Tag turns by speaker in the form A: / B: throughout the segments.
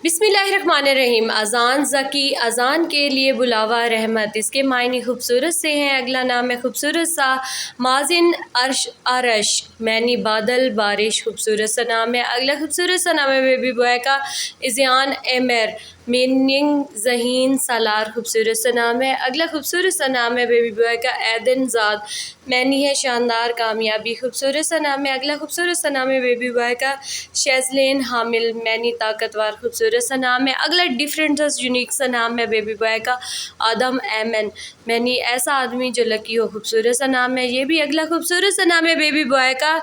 A: بسم اللہ الرحمن الرحیم۔ اذان ذکی، اذان کے لیے بلاوا رحمت، اس کے معنی خوبصورت سے ہیں۔ اگلا نام ہے خوبصورت سا مازن عرش معنی بادل بارش، خوبصورت سا نام ہے۔ اگلا خوبصورت سا نام ہے بیبی بوائے کا ازیان ایمر میننگ ذہین سالار، خوبصورت سا نام ہے۔ اگلا خوبصورت سا نام ہے بیبی بوائے کا ایدن زاد معنی ہے شاندار کامیابی، خوبصورت سا نام ہے۔ اگلا خوبصورت سا نام ہے بیبی بوائے کا شیزلین حامل معنی طاقتور، خوبصورت سا نام ہے۔ اگلا ڈیفرنٹ یونیک سا نام ہے بیبی بوائے کا آدم ایمن معنی ایسا آدمی جو لکی ہو، خوبصورت سا نام ہے یہ بھی۔ اگلا خوبصورت سا نام ہے بیبی بوائے کا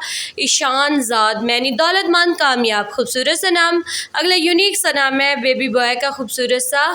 A: ایشان زاد معنی دولت مند کامیاب، خوبصورت سا نام۔ اگلا یونیک سا نام ہے بیبی بوائے کا خوبصورت سا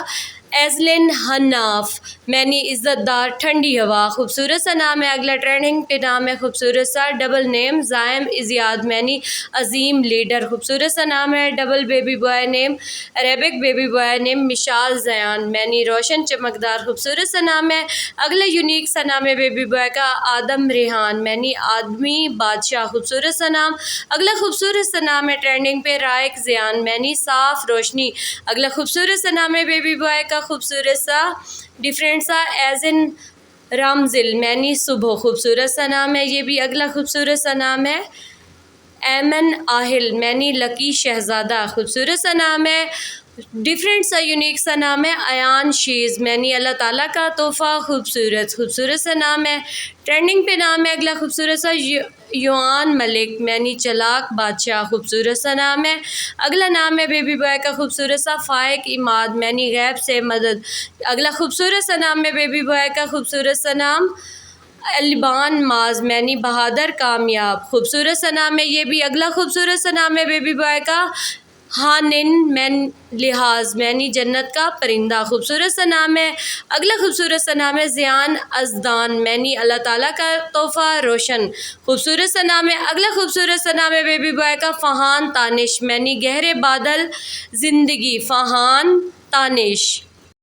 A: ایزلن حناف معنی عزت دار ٹھنڈی ہوا، خوبصورت سا نام ہے۔ اگلا ٹرینڈنگ پہ نام ہے خوبصورت سا ڈبل نیم زائم ازیاد معنی عظیم لیڈر، خوبصورت سا نام ہے۔ ڈبل بیبی بوائے نیم عربک بیبی بوائے نیم مشال زیان معنی روشن چمکدار، خوبصورت سا نام ہے۔ اگلا یونیک سا نام ہے بیبی بوائے کا آدم ریحان معنی آدمی بادشاہ، خوبصورت سا نام۔ اگلا خوبصورت سا نام ہے ٹرینڈنگ پہ رائق زیان معنی صاف روشنی، اگلا خوبصورت سا نام ہے بیبی بوائے کا خوبصورت سا ڈفرینٹ سا ایزن رامزل معنی صبح، خوبصورت سا نام ہے یہ بھی۔ اگلا خوبصورت سا نام ہے ایمن آہل معنی لکی شہزادہ، خوبصورت سا نام ہے۔ ڈفرینٹ سا یونیک سا نام ہے ایان شیز معنی اللہ تعالیٰ کا تحفہ، خوبصورت سا نام ہے۔ ٹرینڈنگ پہ نام ہے اگلا خوبصورت سا یوان ملک معنی چلاک بادشاہ، خوبصورت سا نام ہے۔ اگلا نام ہے بیبی بوائے کا خوبصورت سا فائق اماد معنی غیب سے مدد، اگلا خوبصورت سا نام ہے بیبی بوائے کا خوبصورت سا نام البان ماز معنی بہادر کامیاب، خوبصورت سا نام ہے یہ بھی۔ اگلا خوبصورت سا نام ہے بیبی بوائے کا ہانن مین لحاظ معنی جنت کا پرندہ، خوبصورت سا نام ہے۔ اگلا خوبصورت سا نام ہے زیان ازدان معنی اللہ تعالیٰ کا تحفہ روشن، خوبصورت سا نام ہے۔ اگلا خوبصورت سا نام ہے بیبی بوائے کا فہان تانش معنی گہرے بادل زندگی، فہان تانش۔